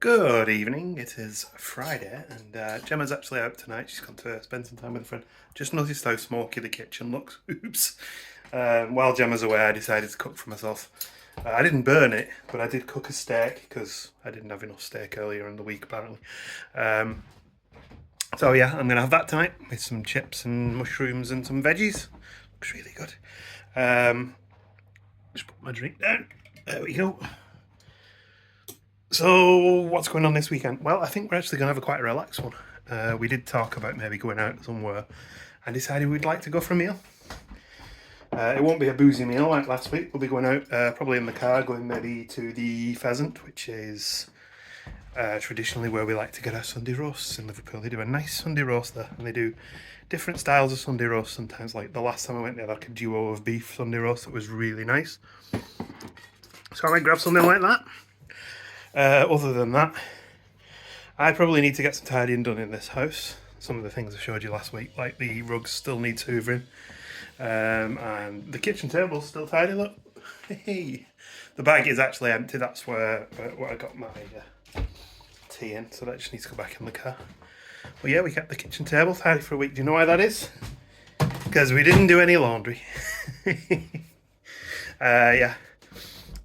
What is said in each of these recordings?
Good evening, it is Friday and Gemma's actually out tonight. She's gone to spend some time with a friend. Just noticed how smoky the kitchen looks. Oops. While Gemma's away I decided to cook for myself. I didn't burn it, but I did cook a steak because I didn't have enough steak earlier in the week apparently. So yeah, I'm going to have that tonight with some chips and mushrooms and some veggies. Looks really good. Just put my drink down. There we go. So, what's going on this weekend? Well, I think we're actually going to have quite a relaxed one. We did talk about maybe going out somewhere and decided we'd like to go for a meal. It won't be a boozy meal like last week. We'll be going out probably in the car, going maybe to the Pheasant, which is traditionally where we like to get our Sunday roasts in Liverpool. They do a nice Sunday roast there, and they do different styles of Sunday roast sometimes. Like the last time I went there, like a duo of beef Sunday roast that was really nice. So I might grab something like that. Other than that, I probably need to get some tidying done in this house. Some of the things I showed you last week, like the rugs still need hoovering, and the kitchen table's still tidy. Look, hey, the bag is actually empty. That's where I got my tea in, so that just needs to go back in the car. But yeah, we kept the kitchen table tidy for a week. Do you know why that is? Because we didn't do any laundry. Yeah.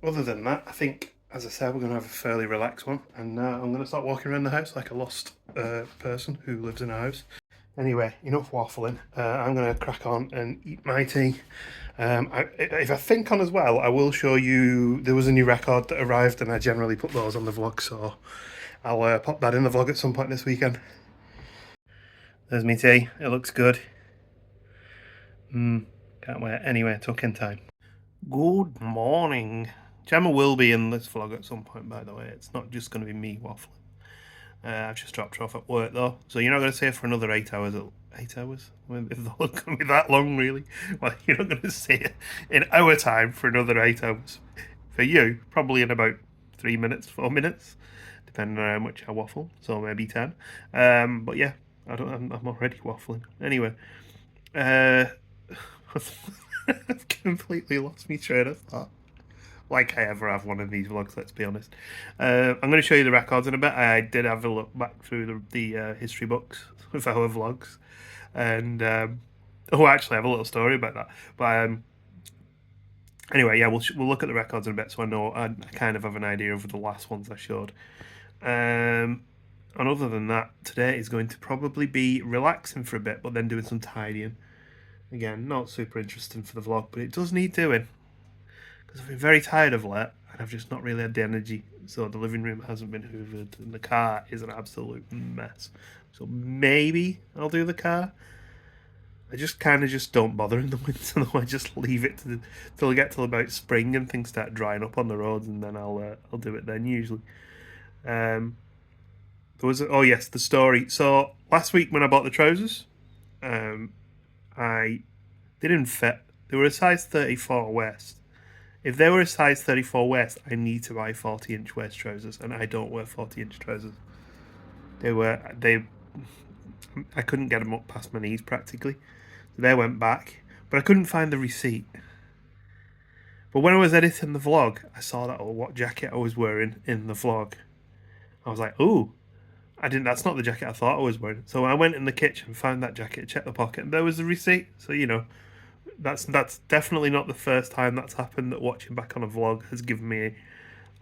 Other than that, I think, as I said, we're going to have a fairly relaxed one, and I'm going to start walking around the house like a lost person who lives in a house. Anyway, enough waffling. I'm going to crack on and eat my tea. If I think on as well, I will show you, there was a new record that arrived, and I generally put those on the vlog, so I'll pop that in the vlog at some point this weekend. There's me tea. It looks good. Can't wait. Anyway, tuck-in time. Good morning. Gemma will be in this vlog at some point, by the way. It's not just going to be me waffling. I've just dropped her off at work, though. So you're not going to see her for another 8 hours. 8 hours? I mean, if the vlog going to be that long, really? Well, you're not going to see her in our time for another 8 hours. For you, probably in about 3 minutes, 4 minutes, depending on how much I waffle. So maybe 10. But yeah, I'm already waffling. Anyway, I've completely lost my train of thought. Like I ever have one of these vlogs, let's be honest. I'm going to show you the records in a bit. I did have a look back through the history books of our vlogs. And, actually I have a little story about that. But anyway, yeah, we'll look at the records in a bit so I kind of have an idea of the last ones I showed. And other than that, today is going to probably be relaxing for a bit, but then doing some tidying. Again, not super interesting for the vlog, but it does need doing. Because I've been very tired of late, and I've just not really had the energy. So the living room hasn't been hoovered, and the car is an absolute mess. So maybe I'll do the car. I just kind of just don't bother in the winter, though. I just leave it till I get till about spring and things start drying up on the roads, and then I'll do it then usually. There was the story. So last week when I bought the trousers, they didn't fit. They were a size 34 waist. If they were a size 34 waist, I need to buy 40-inch waist trousers, and I don't wear 40-inch trousers. I couldn't get them up past my knees practically. So they went back, but I couldn't find the receipt. But when I was editing the vlog, I saw that what jacket I was wearing in the vlog. I was like, ooh, that's not the jacket I thought I was wearing. So I went in the kitchen, found that jacket, checked the pocket, and there was the receipt. So, that's definitely not the first time that's happened, that watching back on a vlog has given me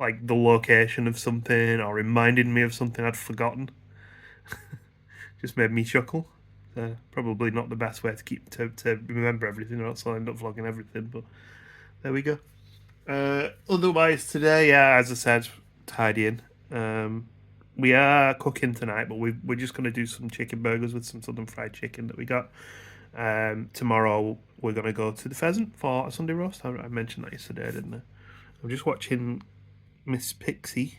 like the location of something or reminded me of something I'd forgotten. Just made me chuckle. Probably not the best way to remember everything, or else I'll end up vlogging everything, but there we go. Otherwise today, yeah, as I said, tidying. We are cooking tonight, but we're just going to do some chicken burgers with some southern fried chicken that we got. Tomorrow we're going to go to the Pheasant for a Sunday roast. I mentioned that yesterday, didn't I? I'm just watching Miss Pixie.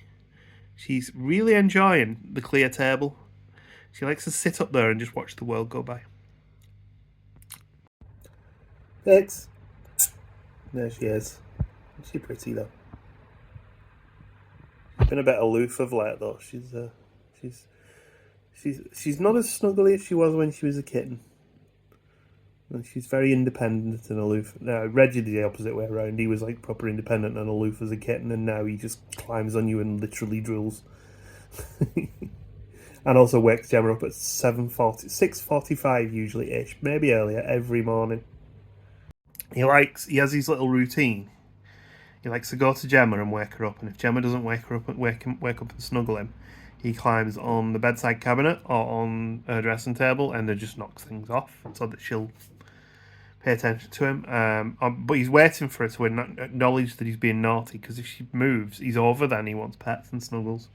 She's really enjoying the clear table. She likes to sit up there and just watch the world go by. Pix. There she is. Isn't she pretty though? She's been a bit aloof of late though. She's not as snuggly as she was when she was a kitten. And she's very independent and aloof. Now, Reggie the opposite way around. He was like proper independent and aloof as a kitten, and now he just climbs on you and literally drills. And also wakes Gemma up at 7:40, 6:45 usually ish, maybe earlier, every morning. He has his little routine. He likes to go to Gemma and wake her up, and if Gemma doesn't wake her up and wake up and snuggle him, he climbs on the bedside cabinet or on her dressing table and then just knocks things off so that she'll pay attention to him. But he's waiting for her to acknowledge that he's being naughty, because if she moves, he's over then. He wants pets and snuggles.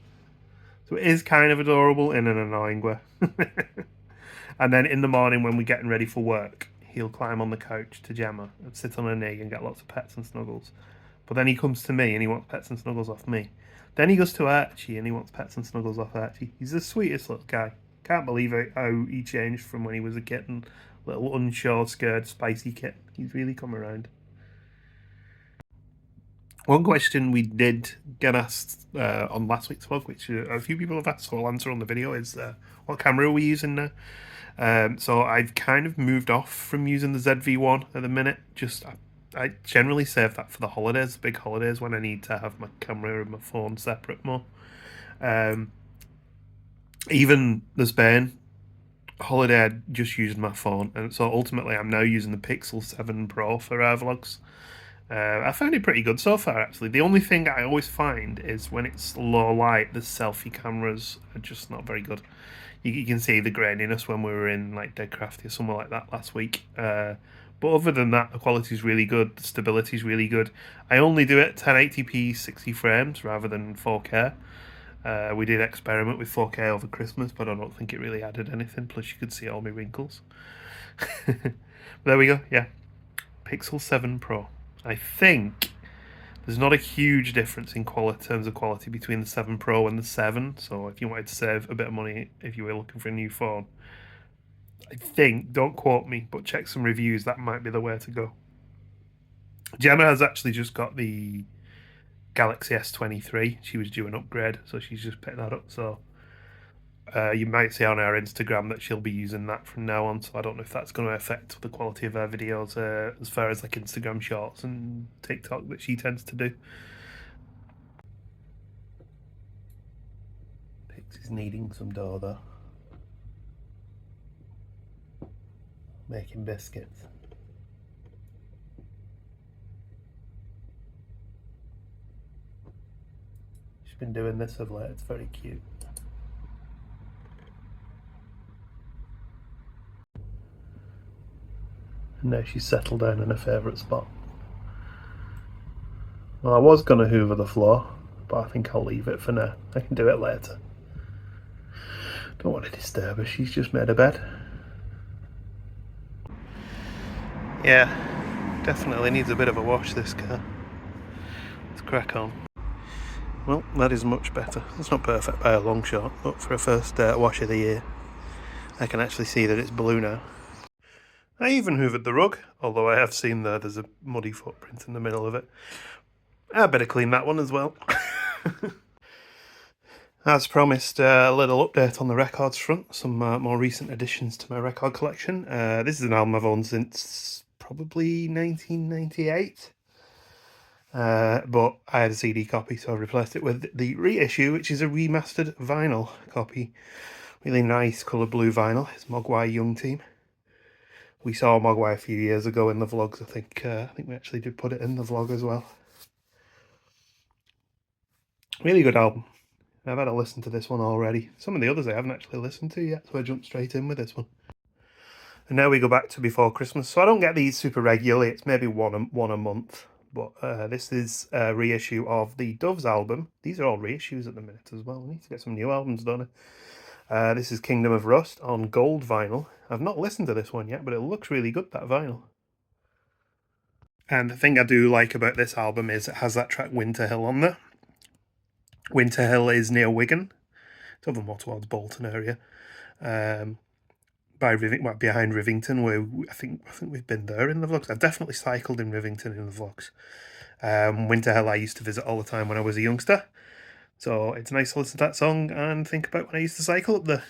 So it is kind of adorable in an annoying way. And then in the morning when we're getting ready for work, he'll climb on the couch to Gemma and sit on her knee and get lots of pets and snuggles. But then he comes to me and he wants pets and snuggles off me. Then he goes to Archie and he wants pets and snuggles off Archie. He's the sweetest little guy. Can't believe how he changed from when he was a kitten. Little unsure, scared, spicy kitten. He's really come around. One question we did get asked on last week's vlog, which a few people have asked, so I'll answer on the video, is what camera are we using now? So I've kind of moved off from using the ZV-1 at the minute. I generally save that for the holidays, big holidays, when I need to have my camera and my phone separate more. Even the Spain holiday, I just used my phone, and so ultimately I'm now using the Pixel 7 Pro for our vlogs. I found it pretty good so far, actually. The only thing I always find is when it's low light, the selfie cameras are just not very good. You can see the graininess when we were in like Deadcrafty or somewhere like that last week. But other than that, the quality is really good. The stability is really good. I only do it 1080p 60 frames rather than 4K. We did experiment with 4K over Christmas, but I don't think it really added anything. Plus, you could see all my wrinkles. There we go. Yeah, Pixel 7 Pro. I think there's not a huge difference in terms of quality between the 7 Pro and the 7. So if you wanted to save a bit of money if you were looking for a new phone, I think, don't quote me, but check some reviews. That might be the way to go. Gemma has actually just got the Galaxy S23. She was due an upgrade, so she's just picked that up. So you might see on our Instagram that she'll be using that from now on. So I don't know if that's going to affect the quality of her videos as far as like Instagram shorts and TikTok that she tends to do. Pixie's needing some dough though. Making biscuits. She's been doing this of late. It's very cute. And now she's settled down in her favourite spot. Well, I was going to hoover the floor, but I think I'll leave it for now. I can do it later. Don't want to disturb her. She's just made a bed. Yeah, definitely needs a bit of a wash, this car. Let's crack on. Well, that is much better. It's not perfect by a long shot, but for a first wash of the year, I can actually see that it's blue now. I even hoovered the rug, although I have seen there's a muddy footprint in the middle of it. I better clean that one as well. As promised, a little update on the records front, some more recent additions to my record collection. This is an album I've owned since probably 1998. But I had a CD copy, so I replaced it with the reissue, which is a remastered vinyl copy. Really nice colour blue vinyl. It's Mogwai Young Team. We saw Mogwai a few years ago in the vlogs. I think we actually did put it in the vlog as well. Really good album. I've had a listen to this one already. Some of the others I haven't actually listened to yet, so I jumped straight in with this one. And now we go back to Before Christmas. So I don't get these super regularly. It's maybe one a month. But this is a reissue of the Doves album. These are all reissues at the minute as well. I need to get some new albums done. This is Kingdom of Rust on gold vinyl. I've not listened to this one yet, but it looks really good, that vinyl. And the thing I do like about this album is it has that track Winter Hill on there. Winter Hill is near Wigan. It's over more towards Bolton area. Behind Rivington, where I think we've been there in the vlogs. I've definitely cycled in Rivington in the vlogs. Winter Hill I used to visit all the time when I was a youngster. So it's nice to listen to that song and think about when I used to cycle up there.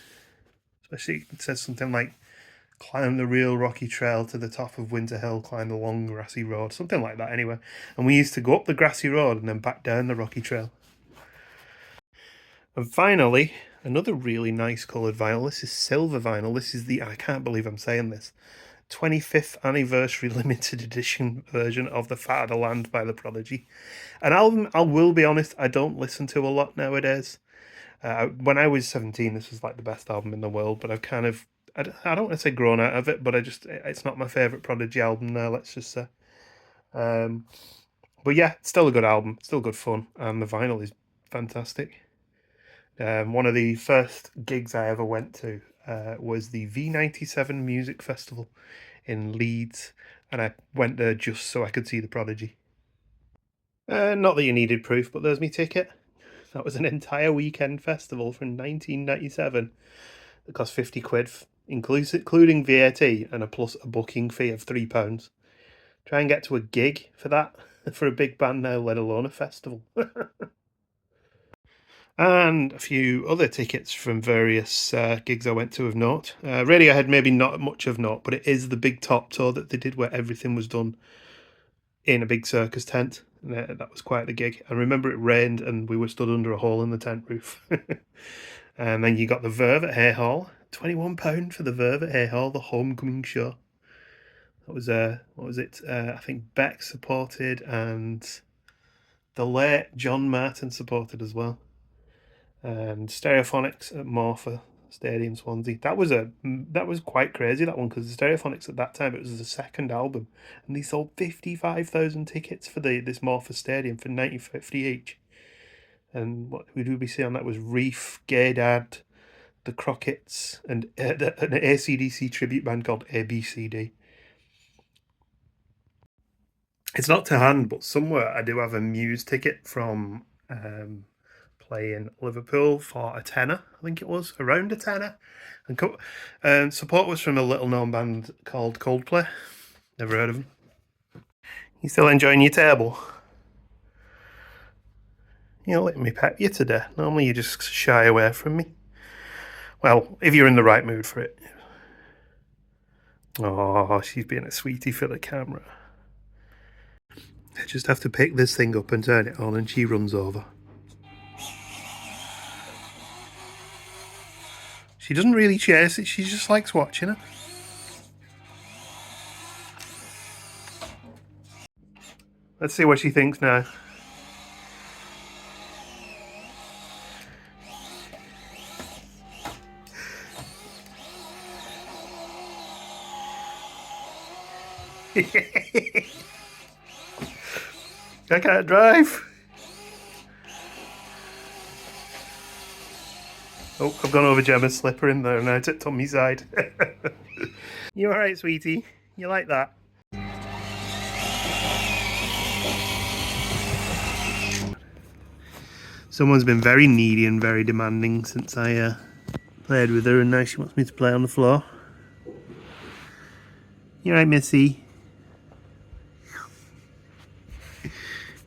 Especially it says something like, climb the real rocky trail to the top of Winter Hill, climb the long grassy road. Something like that anyway. And we used to go up the grassy road and then back down the rocky trail. And finally, another really nice coloured vinyl. This is silver vinyl. This is the, I can't believe I'm saying this, 25th anniversary limited edition version of The Fat of the Land by The Prodigy. An album, I will be honest, I don't listen to a lot nowadays. When I was 17, this was like the best album in the world, but I've kind of, I don't want to say grown out of it, but it's not my favourite Prodigy album now, let's just say. Um, but yeah, it's still a good album, still good fun, and the vinyl is fantastic. One of the first gigs I ever went to was the V97 Music Festival in Leeds, and I went there just so I could see the Prodigy. Not that you needed proof, but there's my ticket. That was an entire weekend festival from 1997. It cost 50 quid, including VAT, and a plus a booking fee of £3. Try and get to a gig for that, for a big band now, let alone a festival. And a few other tickets from various gigs I went to of note. Radiohead, maybe not much of note, but it is the big top tour that they did where everything was done in a big circus tent. And that was quite the gig. I remember it rained and we were stood under a hole in the tent roof. And then you got the Verve at Hay Hall. £21 for the Verve at Hay Hall, the homecoming show. That was, what was it? I think Beck supported and the late John Martin supported as well. And Stereophonics at Morpher Stadium, Swansea. That was quite crazy, that one, because the Stereophonics at that time, it was the second album, and they sold 55,000 tickets for this Morpher Stadium for £90.50 each. And what did we see on that was Reef, Gaydad, the Crockett's, and an AC/DC tribute band called ABCD. It's not to hand, but somewhere I do have a Muse ticket from playing Liverpool for a tenner, I think it was, around a tenner. And support was from a little known band called Coldplay. Never heard of them. You still enjoying your table? You're letting me pet you today. Normally you just shy away from me. Well, if you're in the right mood for it. Oh, she's being a sweetie for the camera. I just have to pick this thing up and turn it on and she runs over. She doesn't really chase it, she just likes watching it. Let's see what she thinks now. I can't drive. Oh, I've gone over Gemma's slipper in there and now it's on my side. You alright, sweetie? You like that? Someone's been very needy and very demanding since I played with her, and now she wants me to play on the floor. You alright, Missy?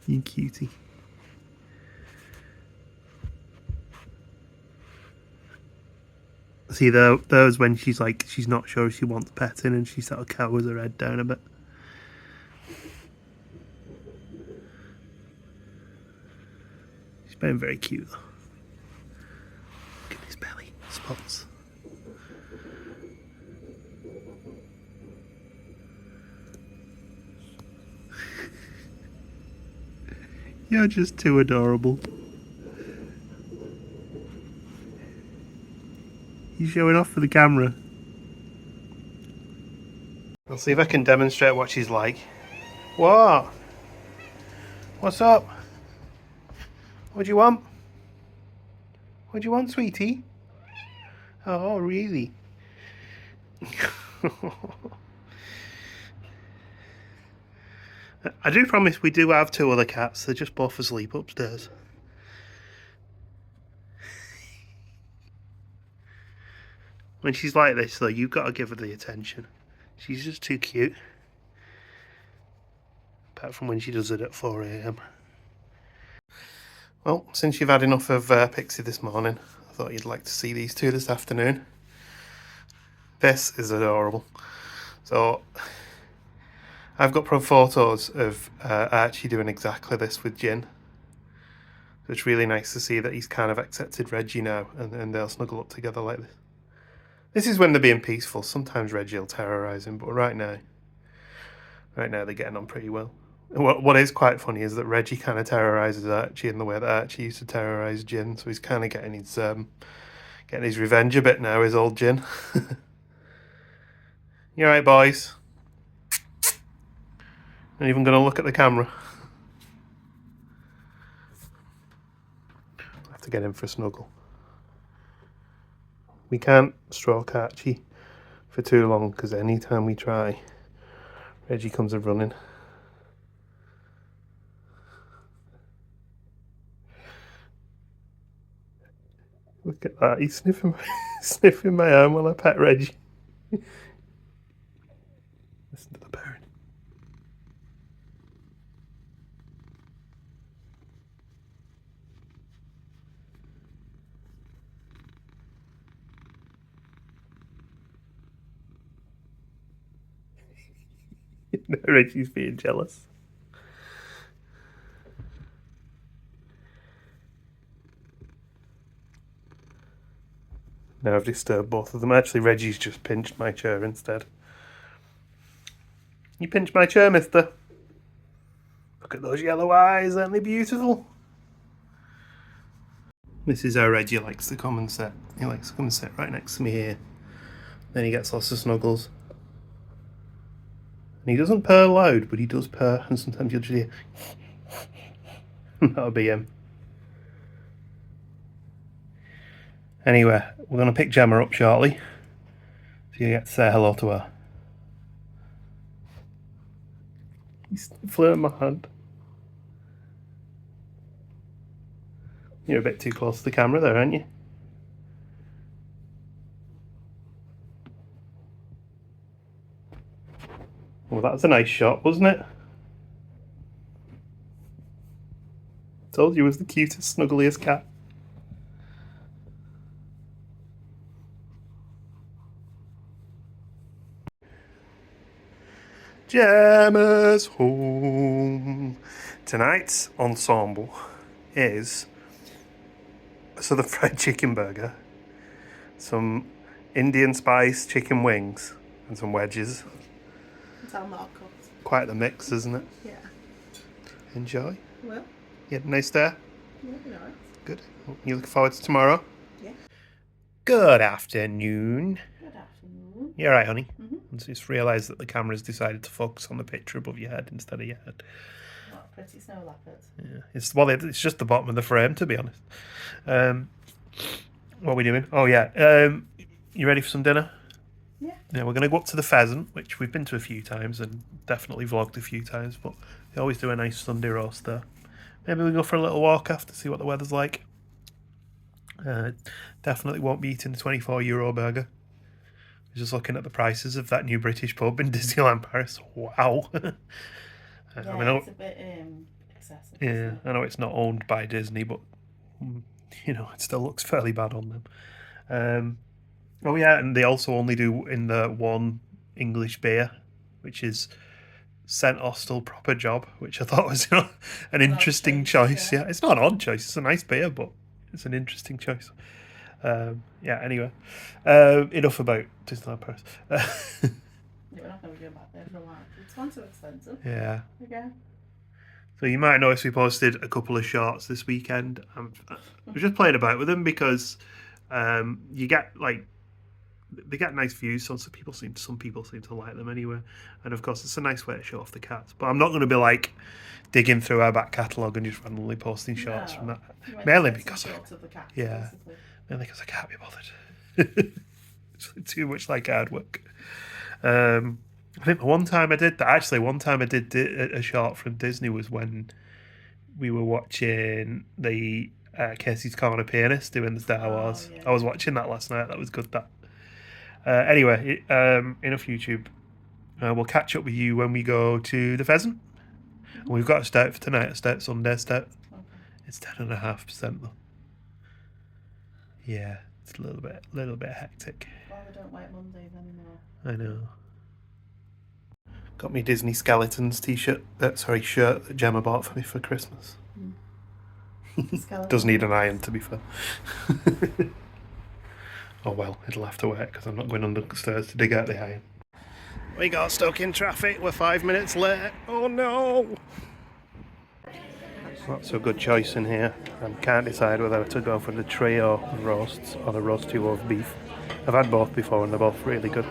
You cutie. See, those when she's like, she's not sure if she wants petting and she sort of cowers her head down a bit. She's being very cute though. Look at his belly spots. You're just too adorable. You're showing off for the camera. I'll see if I can demonstrate what she's like. What? What's up? What do you want? What do you want, sweetie? Oh, really? I do promise we do have two other cats. They're just both asleep upstairs. When she's like this, though, you've got to give her the attention. She's just too cute. Apart from when she does it at 4 AM. Well, since you've had enough of Pixie this morning, I thought you'd like to see these two this afternoon. This is adorable. So, I've got photos of Archie doing exactly this with Jin. So it's really nice to see that he's kind of accepted Reggie now, and they'll snuggle up together like this. This is when they're being peaceful. Sometimes Reggie will terrorise him, but right now they're getting on pretty well. What is quite funny is that Reggie kind of terrorises Archie in the way that Archie used to terrorise Jin, so he's kind of getting his revenge a bit now, his old Jin. You alright, boys? Not even going to look at the camera. I have to get in for a snuggle. We can't stroke Archie for too long, because anytime we try, Reggie comes a running. Look at that, he's sniffing my arm while I pet Reggie. Listen to the purring. Reggie's being jealous. Now I've disturbed both of them. Actually, Reggie's just pinched my chair instead. You pinched my chair, mister. Look at those yellow eyes, aren't they beautiful? This is how Reggie likes to come and sit. He likes to come and sit right next to me here. Then he gets lots of snuggles. And he doesn't purr loud, but he does purr, and sometimes you'll just hear that'll be him. Anyway, we're going to pick Gemma up shortly, so you get to say hello to her. He's flirting my hand. You're a bit too close to the camera there, aren't you? Well, that was a nice shot, wasn't it? Told you it was the cutest, snuggliest cat. Gemma's home. Tonight's ensemble is the fried chicken burger, some Indian spice chicken wings, and some wedges. It's all marked. Quite the mix, isn't it? Yeah. Enjoy. Well. You had a nice day? Yeah, nice. Good. You looking forward to tomorrow? Yeah. Good afternoon. Good afternoon. You alright, honey? Mm-hmm. I just realised that the camera's decided to focus on the picture above your head instead of your head. What pretty snow leopards. Yeah. It's just the bottom of the frame, to be honest. What are we doing? Oh, yeah. You ready for some dinner? Yeah. Yeah, we're going to go up to the Pheasant, which we've been to a few times and definitely vlogged a few times, but they always do a nice Sunday roast there. Maybe we go for a little walk after, see what the weather's like. Definitely won't be eating the €24 burger. Just looking at the prices of that new British pub in Disneyland Paris. Wow. Yeah, it's a bit excessive. Yeah, I know it's not owned by Disney, but it still looks fairly bad on them. Oh yeah, and they also only do in the one English beer, which is St. Austell Proper Job, which I thought was an interesting choice. Yeah, it's not an odd choice. It's a nice beer, but it's an interesting choice. Anyway, enough about Disneyland Paris. We're not going to go back there for a while. It's gone too expensive. Yeah. Again. So you might notice we posted a couple of shorts this weekend. I was just playing about with them because you get they get nice views. So some people seem to like them anyway. And of course, it's a nice way to show off the cats. But I'm not going to be digging through our back catalogue and just randomly posting shorts from that. Mainly because of the cats, yeah. basically. Mainly because I can't be bothered. It's too much hard work. I think one time I did a short from Disney was when we were watching the Casey's Corner Pianist doing the Star Wars. Yeah. I was watching that last night. That was good. That. Anyway, enough YouTube. We'll catch up with you when we go to the Pheasant. Mm-hmm. We've got a stout for tonight. A stout Sunday stout. Okay. It's 10.5% though. Yeah, it's a little bit hectic. Well, we don't like Mondays anymore. I know. Got me Disney Skeletons shirt that Gemma bought for me for Christmas. Does need an iron, to be fair. Oh well, it'll have to wait because I'm not going under the stairs to dig out the iron. We got stuck in traffic. We're 5 minutes late. Oh no! Not so good choice in here. I can't decide whether to go for the trio roasts or the roasty loaf beef. I've had both before and they're both really good.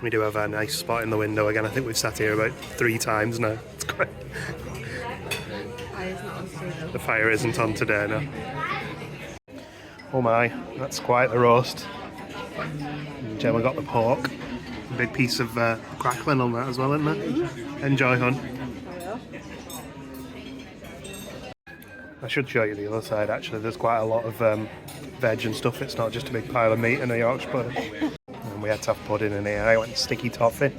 We do have a nice spot in the window again. I think we've sat here about 3 times now. It's great. The fire isn't on today now. Oh my, that's quite the roast. And Gemma got the pork. A big piece of crackling on that as well, isn't there? Enjoy, hon. I should show you the other side actually. There's quite a lot of veg and stuff. It's not just a big pile of meat and a Yorkshire pudding. And we had to have pudding in here. I went sticky toffee.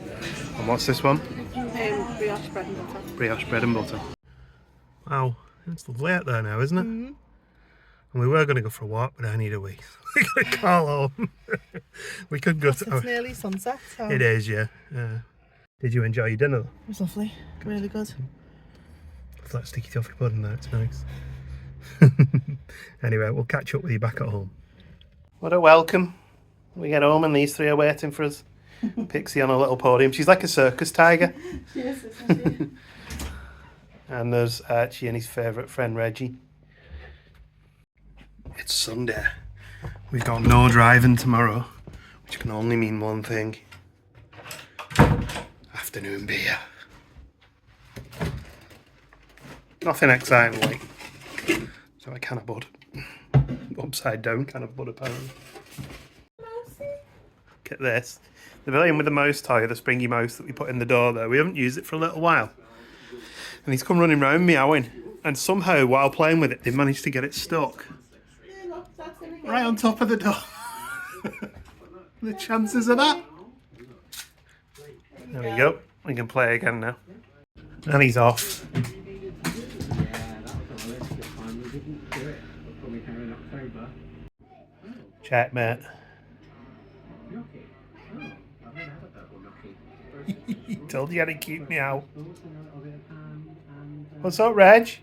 And what's this one? Brioche bread and butter. Brioche bread and butter. Wow, it's lovely out there now, isn't it? Mm-hmm. And we were going to go for a walk, but I need a wee. We're going to call home. We could go to... It's nearly sunset. So. It is, yeah. Did you enjoy your dinner? It was lovely. Really good. It's like sticky toffee pudding there, it's nice. Anyway, we'll catch up with you back at home. What a welcome. We get home and these three are waiting for us. Pixie on a little podium. She's like a circus tiger. She is, isn't she? And there's Archie and his favourite friend Reggie. It's Sunday. We've got no driving tomorrow, which can only mean one thing. Afternoon beer. Nothing exciting like. So a can of bud. Upside down can of bud apparently. Look at this. The playing with the mouse toy, the springy mouse that we put in the door there. We haven't used it for a little while. And he's come running round meowing. And somehow, while playing with it, they managed to get it stuck. Right on top of the door. The chances of that. There we go. We can play again now. And he's off. Checkmate. He told you how to keep me out. What's up, Reg?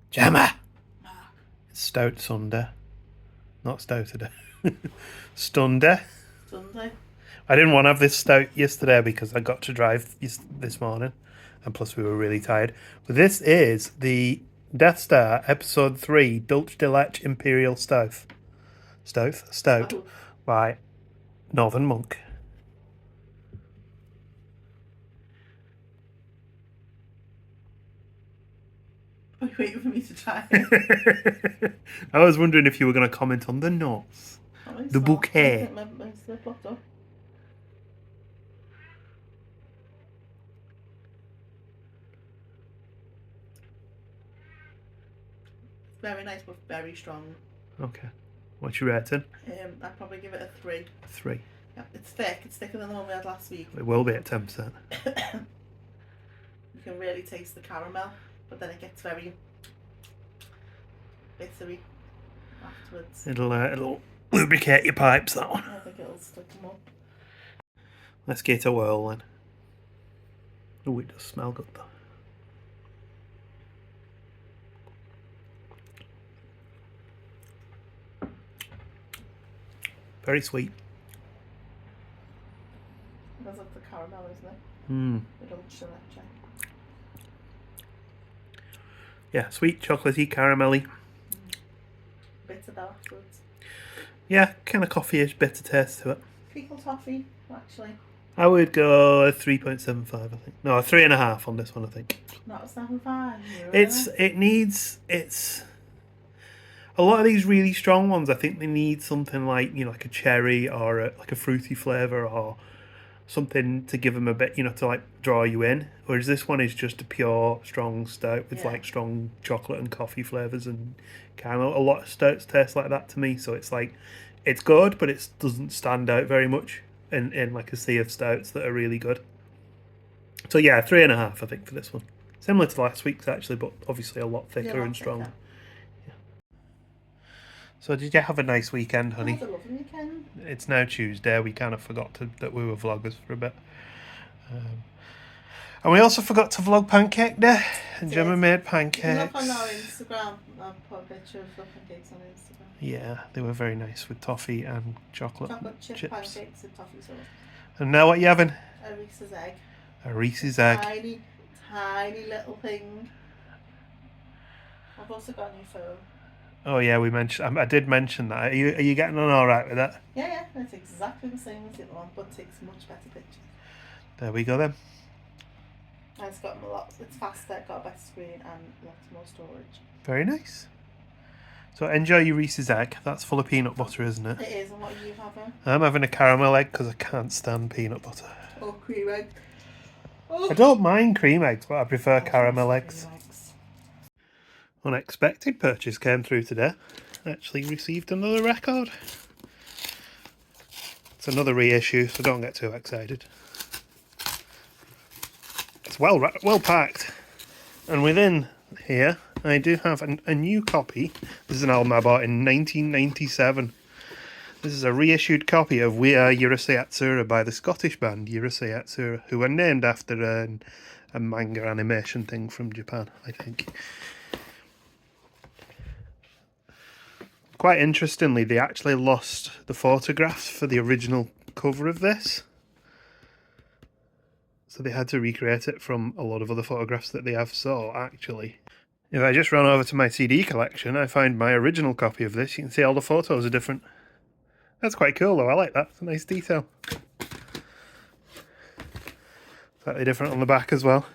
Gemma! It's Stout Sunday. Not Stouterday. Sunday. Sunday. I didn't want to have this stout yesterday because I got to drive this morning. And plus we were really tired. But this is the Death Star Episode 3 Dulce de Leche Imperial Stout. Stout by Northern Monk. Are you waiting for me to try it? I was wondering if you were going to comment on the notes. The bouquet. Very nice, but very strong. Okay. What's your rating? I'd probably give it a 3. 3. Yeah, it's thick. It's thicker than the one we had last week. It will be at 10%. You can really taste the caramel, but then it gets very bittery afterwards. It'll lubricate your pipes, that one. I think it'll stick them up. Let's get a whirl then. Oh, it does smell good though. Very sweet. Because of the caramel, isn't it? Mm. The Dulce de Leche. Yeah, sweet, chocolatey, caramelly. Bitter though afterwards. Yeah, kind of coffee-ish, bitter taste to it. Treacle toffee, actually. I would go 3.75, I think. No, 3.5 on this one, I think. Not a 7.5. It's a lot of these really strong ones. I think they need something like, like a cherry or like a fruity flavour or something to give them a bit, to like draw you in. Whereas this one is just a pure strong stout with like strong chocolate and coffee flavours and caramel. A lot of stouts taste like that to me. So it's like, it's good, but it doesn't stand out very much in like a sea of stouts that are really good. So yeah, 3.5 I think for this one. Similar to last week's actually, but obviously a lot thicker and strong. Yeah. So did you have a nice weekend, honey? I had a lovely weekend. It's now Tuesday. We kind of forgot that we were vloggers for a bit. And we also forgot to vlog Pancake Day. And Gemma made You can pancakes. look on our Instagram. I'll put a picture of the pancakes on Instagram. Yeah, they were very nice with toffee and chocolate Chip chips. pancakes with toffee sauce. And now what you having? A Reese's egg. A Reese's egg. Tiny little thing. I've also got a new phone. Oh yeah, we mentioned. I did mention that. Are you getting on all right with that? Yeah, it's exactly the same as the other one, but it takes much better pictures. There we go then. And it's got it's faster, got a better screen and lots more storage. Very nice. So enjoy your Reese's egg. That's full of peanut butter, isn't it? It is, and what are you having? I'm having a caramel egg because I can't stand peanut butter. Or cream egg. Oh. I don't mind cream eggs, but I prefer caramel eggs. Unexpected purchase came through today. Actually received another record. It's another reissue, so don't get too excited. It's well packed. And within here, I do have a new copy. This is an album I bought in 1997. This is a reissued copy of We Are Urusei Yatsura by the Scottish band Urusei Yatsura, who are named after a manga animation thing from Japan, I think. Quite interestingly, they actually lost the photographs for the original cover of this. So they had to recreate it from a lot of other photographs that they have. So actually, if I just run over to my CD collection, I find my original copy of this. You can see all the photos are different. That's quite cool though, I like that. It's a nice detail. Slightly different on the back as well.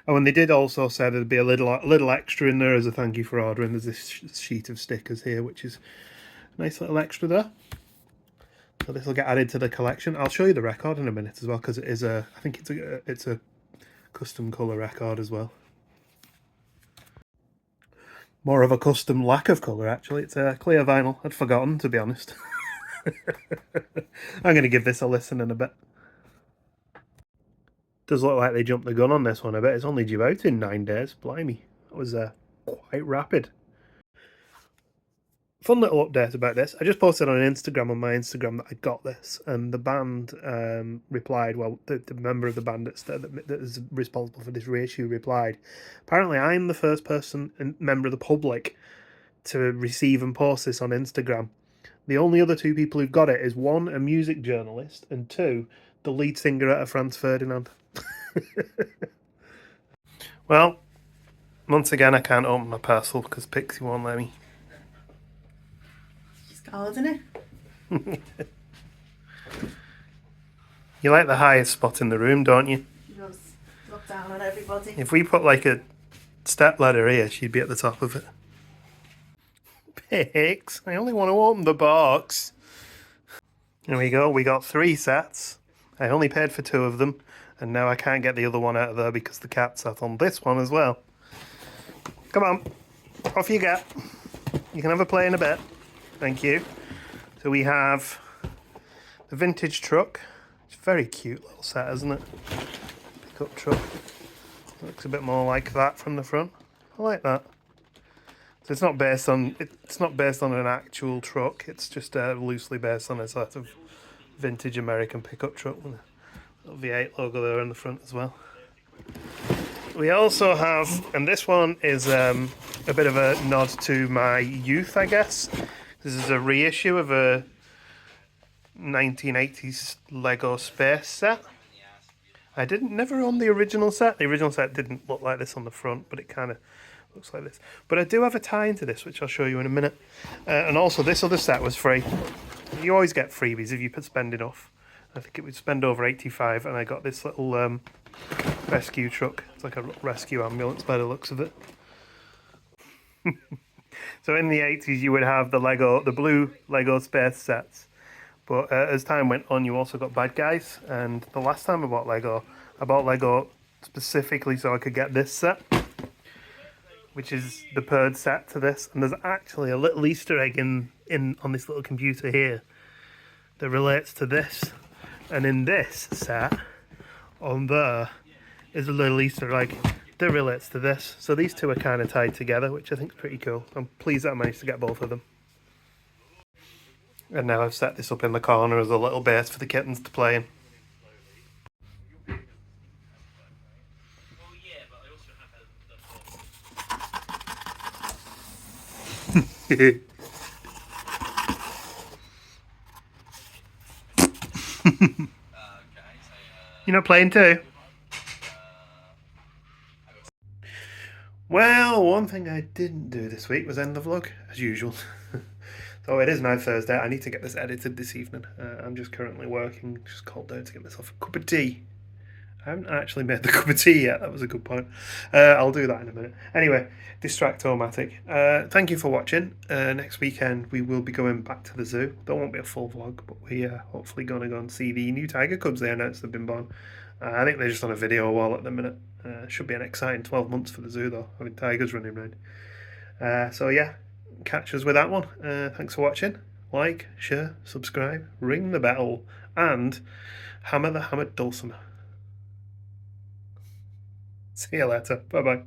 Oh, and they did also say there'd be a little extra in there as a thank you for ordering. There's this sheet of stickers here, which is a nice little extra there. So this will get added to the collection. I'll show you the record in a minute as well, because it is I think it's a custom colour record as well. More of a custom lack of colour, actually. It's a clear vinyl. I'd forgotten, to be honest. I'm going to give this a listen in a bit. Does look like they jumped the gun on this one a bit. It's only due out in 9 days. Blimey. That was quite rapid. Fun little update about this. I just posted on Instagram, on my Instagram, that I got this, and the band replied, well, the member of the band that is responsible for this reissue replied, apparently I'm the first person and member of the public to receive and post this on Instagram. The only other two people who've got it is one, a music journalist, and two, the lead singer at a Franz Ferdinand. Well, once again I can't open my parcel because Pixie won't let me. She's cold, isn't it? You like the highest spot in the room, don't you? She does. Look down on everybody. If we put like a step ladder here, she'd be at the top of it. Pix, I only want to open the box. There we go, we got 3 sets. I only paid for 2 of them, and now I can't get the other one out of there because the cat sat on this one as well. Come on, off you get. You can have a play in a bit. Thank you. So we have the vintage truck. It's a very cute little set, isn't it? Pickup truck. Looks a bit more like that from the front. I like that. So it's not based on an actual truck. It's just loosely based on a sort of vintage American pickup truck with a little V8 logo there in the front as well. We also have, and this one is a bit of a nod to my youth, I guess. This is a reissue of a 1980s Lego space set. I never owned the original set. The original set didn't look like this on the front, but it kind of looks like this. But I do have a tie into this, which I'll show you in a minute. And also, this other set was free. You always get freebies if you spend enough. I think it would spend over 85, and I got this little rescue truck. It's like a rescue ambulance by the looks of it. So in the 80s, you would have the blue Lego space sets. But as time went on, you also got bad guys. And the last time I bought Lego specifically so I could get this set, which is the purge set to this. And there's actually a little Easter egg in on this little computer here that relates to this. And in this set, on there, is a little Easter egg that relates to this. So these two are kind of tied together, which I think is pretty cool. I'm pleased that I managed to get both of them. And now I've set this up in the corner as a little base for the kittens to play in. You're not playing too? Well, one thing I didn't do this week was end the vlog, as usual. So it is now Thursday. I need to get this edited this evening. I'm just currently working, just called down to get myself a cup of tea. I haven't actually made the cup of tea yet. That was a good point. I'll do that in a minute. Anyway, Distractomatic. Thank you for watching. Next weekend we will be going back to the zoo. There won't be a full vlog, but we are hopefully going to go and see the new tiger cubs they announced have been born. I think they're just on a video wall at the minute. Should be an exciting 12 months for the zoo though, having tigers running around. So yeah, catch us with that one. Thanks for watching. Like, share, subscribe, ring the bell, and hammer the hammered dulcimer. See you later. Bye bye.